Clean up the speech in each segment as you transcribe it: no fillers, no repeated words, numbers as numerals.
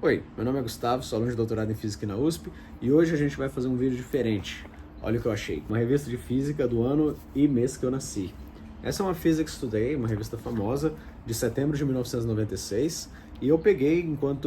Oi, meu nome é Gustavo, sou aluno de doutorado em Física na USP e hoje a gente vai fazer um vídeo diferente. Olha o que eu achei, uma revista de Física do ano e mês que eu nasci. Essa é uma Physics Today, uma revista famosa, de setembro de 1996, e eu peguei enquanto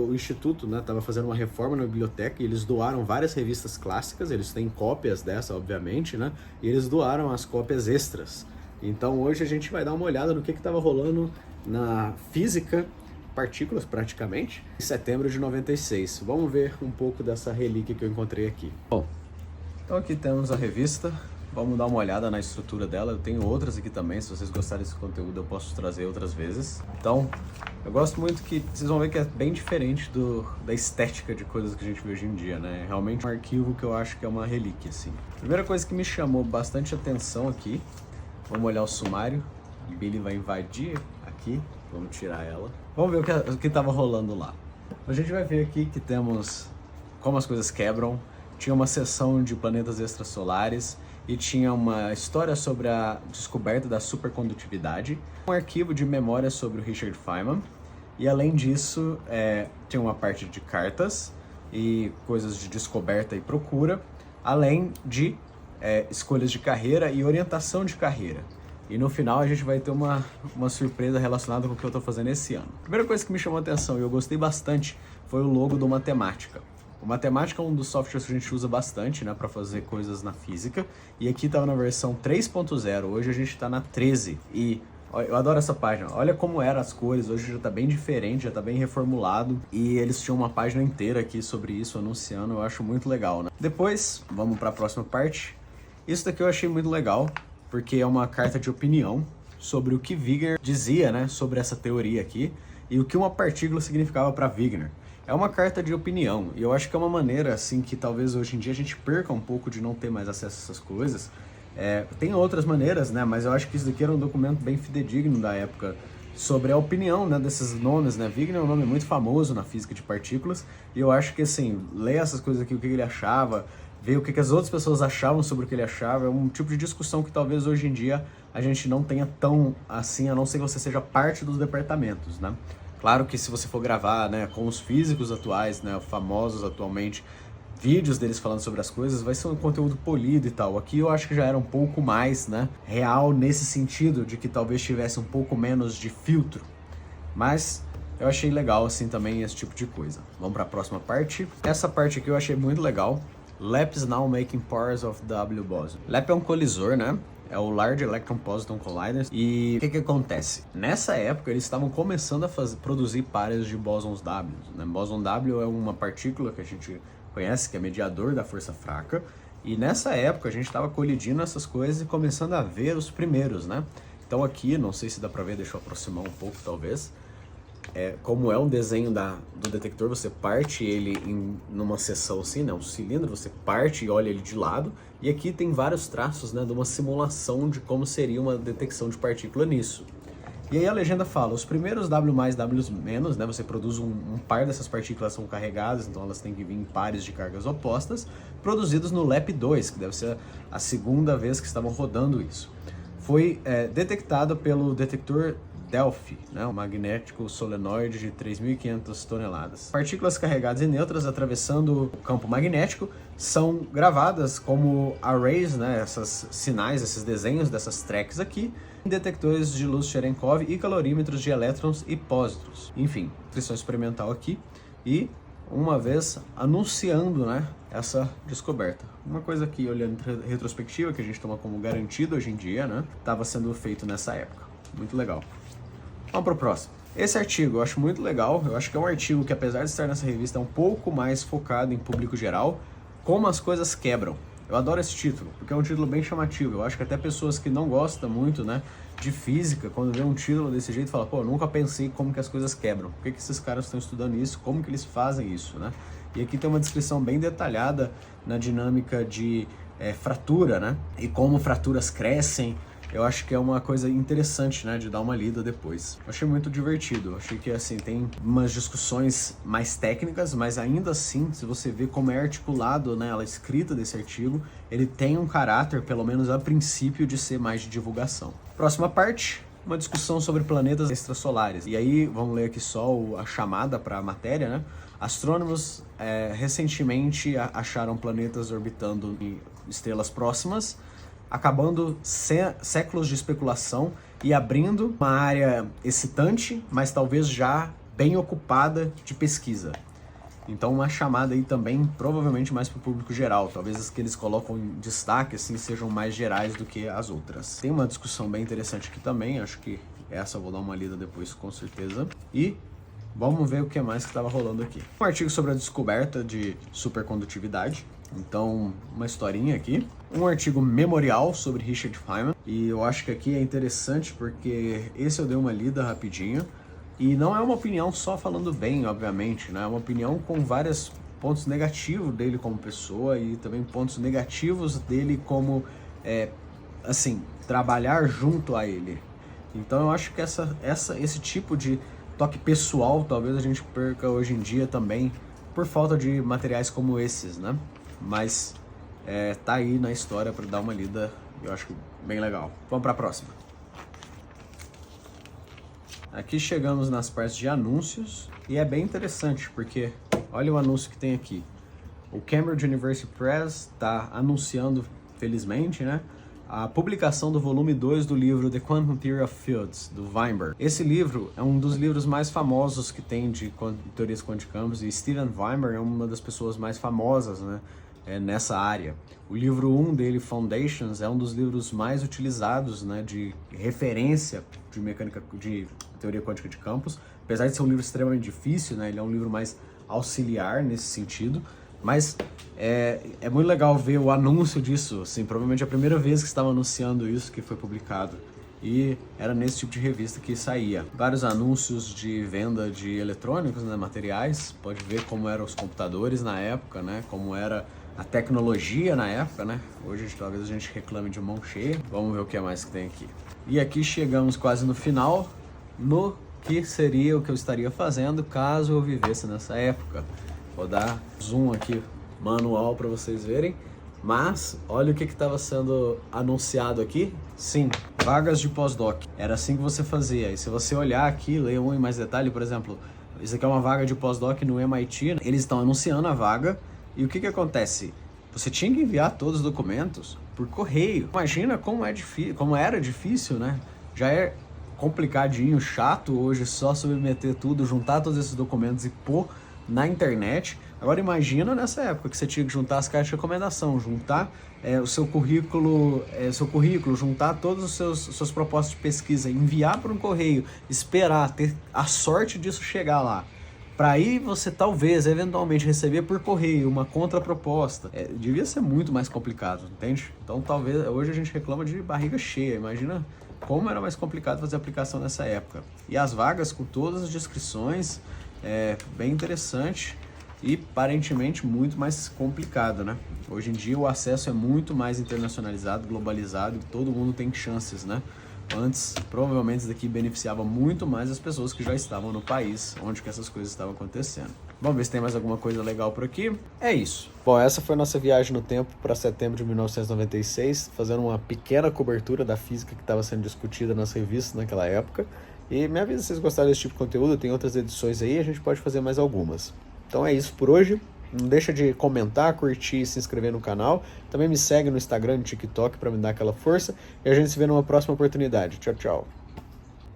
o Instituto estava fazendo uma reforma na biblioteca e eles doaram várias revistas clássicas, eles têm cópias dessa, obviamente, e eles doaram as cópias extras. Então hoje a gente vai dar uma olhada no que estava rolando na física, partículas praticamente, em setembro de 96. Vamos ver um pouco dessa relíquia que eu encontrei aqui. Bom, então aqui temos a revista, vamos dar uma olhada na estrutura dela. Eu tenho outras aqui também, se vocês gostarem desse conteúdo eu posso trazer outras vezes. Então, eu gosto muito que vocês vão ver que é bem diferente da estética de coisas que a gente vê hoje em dia, né? É realmente um arquivo que eu acho que é uma relíquia, assim. Primeira coisa que me chamou bastante atenção aqui, vamos olhar o sumário. A Billy vai invadir aqui, vamos tirar ela. Vamos ver o que estava rolando lá. A gente vai ver aqui que temos como as coisas quebram. Tinha uma seção de planetas extrasolares e tinha uma história sobre a descoberta da supercondutividade. Um arquivo de memória sobre o Richard Feynman. E além disso, tinha uma parte de cartas e coisas de descoberta e procura. Além de escolhas de carreira e orientação de carreira. E no final a gente vai ter uma surpresa relacionada com o que eu estou fazendo esse ano. A primeira coisa que me chamou a atenção e eu gostei bastante foi o logo do Matemática. O Matemática é um dos softwares que a gente usa bastante, para fazer coisas na física. E aqui estava na versão 3.0, hoje a gente está na 13. E eu adoro essa página, olha como eram as cores, hoje já está bem diferente, já está bem reformulado. E eles tinham uma página inteira aqui sobre isso, anunciando, eu acho muito legal, Depois, vamos para a próxima parte. Isso daqui eu achei muito legal, porque é uma carta de opinião sobre o que Wigner dizia, sobre essa teoria aqui, e o que uma partícula significava para Wigner. É uma carta de opinião, e eu acho que é uma maneira, assim, que talvez hoje em dia a gente perca um pouco de não ter mais acesso a essas coisas. Tem outras maneiras, mas eu acho que isso daqui era um documento bem fidedigno da época, sobre a opinião, desses nomes, Wigner é um nome muito famoso na física de partículas, e eu acho que, assim, ler essas coisas aqui, o que ele achava, ver o que as outras pessoas achavam sobre o que ele achava, é um tipo de discussão que talvez hoje em dia a gente não tenha tão assim, a não ser que você seja parte dos departamentos, Claro que se você for gravar, com os físicos atuais, famosos atualmente, vídeos deles falando sobre as coisas, vai ser um conteúdo polido e tal. Aqui eu acho que já era um pouco mais, real nesse sentido, de que talvez tivesse um pouco menos de filtro. Mas eu achei legal, assim, também esse tipo de coisa. Vamos para a próxima parte. Essa parte aqui eu achei muito legal. LEP is now making pairs of W boson. LEP é um colisor, É o Large Electron Positron Collider. E o que acontece? Nessa época eles estavam começando a produzir pares de bósons W. Bóson W é uma partícula que a gente conhece, que é mediador da força fraca. E nessa época a gente estava colidindo essas coisas e começando a ver os primeiros, Então aqui, não sei se dá pra ver, deixa eu aproximar um pouco talvez. Como é um desenho do detector, você parte ele numa seção assim, um cilindro, você parte e olha ele de lado, e aqui tem vários traços, de uma simulação de como seria uma detecção de partícula nisso. E aí a legenda fala, os primeiros W+, W-, você produz um par dessas partículas são carregadas, então elas têm que vir em pares de cargas opostas, produzidos no LEP2, que deve ser a segunda vez que estavam rodando isso. Foi detectado pelo detector Delphi, um magnético solenoide de 3.500 toneladas. Partículas carregadas e neutras atravessando o campo magnético são gravadas como arrays, esses sinais, esses desenhos dessas tracks aqui, em detectores de luz Cherenkov e calorímetros de elétrons e pósitrons. Enfim, descrição experimental aqui e uma vez anunciando, essa descoberta. Uma coisa aqui, olhando em retrospectiva, que a gente toma como garantido hoje em dia, estava sendo feito nessa época. Muito legal. Vamos para o próximo. Esse artigo eu acho muito legal, eu acho que é um artigo que, apesar de estar nessa revista, é um pouco mais focado em público geral, como as coisas quebram. Eu adoro esse título, porque é um título bem chamativo. Eu acho que até pessoas que não gostam muito, de física, quando vê um título desse jeito, falam, pô, eu nunca pensei como que as coisas quebram. Por que esses caras estão estudando isso? Como que eles fazem isso, E aqui tem uma descrição bem detalhada na dinâmica de fratura, E como fraturas crescem. Eu acho que é uma coisa interessante, de dar uma lida depois. Eu achei muito divertido, eu achei que, assim, tem umas discussões mais técnicas, mas ainda assim, se você vê como é articulado, a escrita desse artigo, ele tem um caráter, pelo menos a princípio, de ser mais de divulgação. Próxima parte, uma discussão sobre planetas extrasolares. E aí, vamos ler aqui só a chamada para a matéria, né? Astrônomos recentemente acharam planetas orbitando em estrelas próximas, acabando séculos de especulação e abrindo uma área excitante, mas talvez já bem ocupada de pesquisa. Então uma chamada aí também, provavelmente mais para o público geral. Talvez as que eles colocam em destaque assim sejam mais gerais do que as outras. Tem uma discussão bem interessante aqui também, acho que essa eu vou dar uma lida depois com certeza. E vamos ver o que mais que estava rolando aqui. Um artigo sobre a descoberta de supercondutividade. Então, uma historinha aqui. Um artigo memorial sobre Richard Feynman. E eu acho que aqui é interessante porque esse eu dei uma lida rapidinho. E não é uma opinião só falando bem, obviamente, né? É uma opinião com vários pontos negativos dele como pessoa e também pontos negativos dele como, assim, trabalhar junto a ele. Então eu acho que esse tipo de toque pessoal talvez a gente perca hoje em dia também por falta de materiais como esses, né? Mas tá aí na história para dar uma lida, eu acho bem legal. Vamos para a próxima. Aqui chegamos nas partes de anúncios e é bem interessante porque olha o anúncio que tem aqui. O Cambridge University Press está anunciando, felizmente, né, a publicação do volume 2 do livro The Quantum Theory of Fields, do Weinberg. Esse livro é um dos livros mais famosos que tem de teorias quânticas e Steven Weinberg é uma das pessoas mais famosas, né, nessa área. O livro 1 dele, Foundations, é um dos livros mais utilizados, né, de referência de mecânica, de teoria quântica de campos. Apesar de ser um livro extremamente difícil, né, ele é um livro mais auxiliar nesse sentido, mas é muito legal ver o anúncio disso, assim, provavelmente a primeira vez que estava anunciando isso que foi publicado. E era nesse tipo de revista que saía. Vários anúncios de venda de eletrônicos, né, materiais, pode ver como eram os computadores na época, né, como era a tecnologia na época, né? Hoje talvez a gente reclame de mão cheia. Vamos ver o que mais que tem aqui. E aqui chegamos quase no final, no que seria o que eu estaria fazendo caso eu vivesse nessa época. Vou dar zoom aqui manual para vocês verem. Mas olha o que estava sendo anunciado aqui. Sim, vagas de pós-doc. Era assim que você fazia. E se você olhar aqui, ler um em mais detalhe, por exemplo, isso aqui é uma vaga de pós-doc no MIT. Eles estão anunciando a vaga. E o que acontece? Você tinha que enviar todos os documentos por correio. Imagina como era difícil, né? Já é complicadinho, chato hoje só submeter tudo, juntar todos esses documentos e pôr na internet. Agora imagina nessa época que você tinha que juntar as cartas de recomendação, juntar o seu currículo, juntar todas as suas propostas de pesquisa, enviar para um correio, esperar, ter a sorte disso chegar lá. Para aí você talvez, eventualmente, receber por correio uma contraproposta. Devia ser muito mais complicado, entende? Então talvez, hoje a gente reclama de barriga cheia, imagina como era mais complicado fazer a aplicação nessa época. E as vagas com todas as descrições, bem interessante e aparentemente muito mais complicado, né? Hoje em dia o acesso é muito mais internacionalizado, globalizado e todo mundo tem chances, né? Antes, provavelmente isso daqui beneficiava muito mais as pessoas que já estavam no país onde que essas coisas estavam acontecendo. Vamos ver se tem mais alguma coisa legal por aqui. É isso. Bom, essa foi a nossa viagem no tempo para setembro de 1996, fazendo uma pequena cobertura da física que estava sendo discutida nas revistas naquela época. E me avisa se vocês gostaram desse tipo de conteúdo, tem outras edições aí, a gente pode fazer mais algumas. Então é isso por hoje. Não deixa de comentar, curtir e se inscrever no canal. Também me segue no Instagram e no TikTok para me dar aquela força. E a gente se vê numa próxima oportunidade. Tchau, tchau.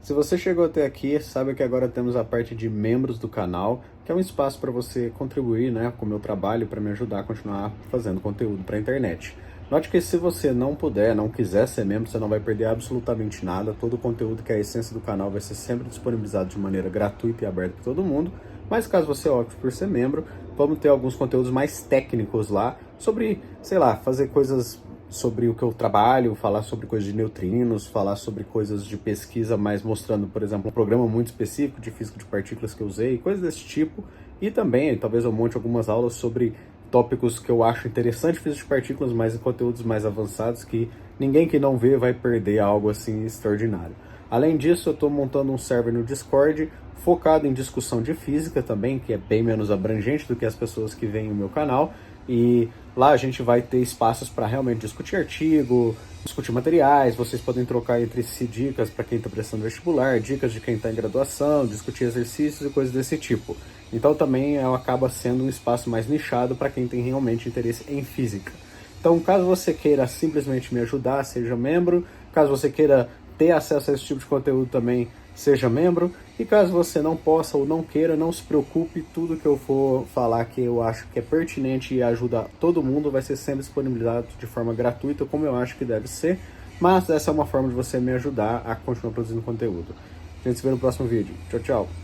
Se você chegou até aqui, sabe que agora temos a parte de membros do canal, que é um espaço para você contribuir, né, com o meu trabalho, para me ajudar a continuar fazendo conteúdo para a internet. Note que se você não puder, não quiser ser membro, você não vai perder absolutamente nada. Todo o conteúdo que é a essência do canal vai ser sempre disponibilizado de maneira gratuita e aberta para todo mundo. Mas caso você opte por ser membro, vamos ter alguns conteúdos mais técnicos lá sobre, sei lá, fazer coisas sobre o que eu trabalho, falar sobre coisas de neutrinos, falar sobre coisas de pesquisa, mas mostrando, por exemplo, um programa muito específico de física de partículas que eu usei, coisas desse tipo. E também, talvez eu monte algumas aulas sobre tópicos que eu acho interessante de física de partículas, mas em conteúdos mais avançados que ninguém que não vê vai perder algo assim extraordinário. Além disso, eu estou montando um server no Discord focado em discussão de física também, que é bem menos abrangente do que as pessoas que veem o meu canal. e lá a gente vai ter espaços para realmente discutir artigo, discutir materiais, vocês podem trocar entre si dicas para quem está prestando vestibular, dicas de quem está em graduação, discutir exercícios e coisas desse tipo. Então também acaba sendo um espaço mais nichado para quem tem realmente interesse em física. Então, caso você queira simplesmente me ajudar, seja membro. Caso você queira ter acesso a esse tipo de conteúdo também, seja membro. E caso você não possa ou não queira, não se preocupe, tudo que eu for falar que eu acho que é pertinente e ajuda todo mundo vai ser sempre disponibilizado de forma gratuita, como eu acho que deve ser. Mas essa é uma forma de você me ajudar a continuar produzindo conteúdo. A gente se vê no próximo vídeo. Tchau, tchau!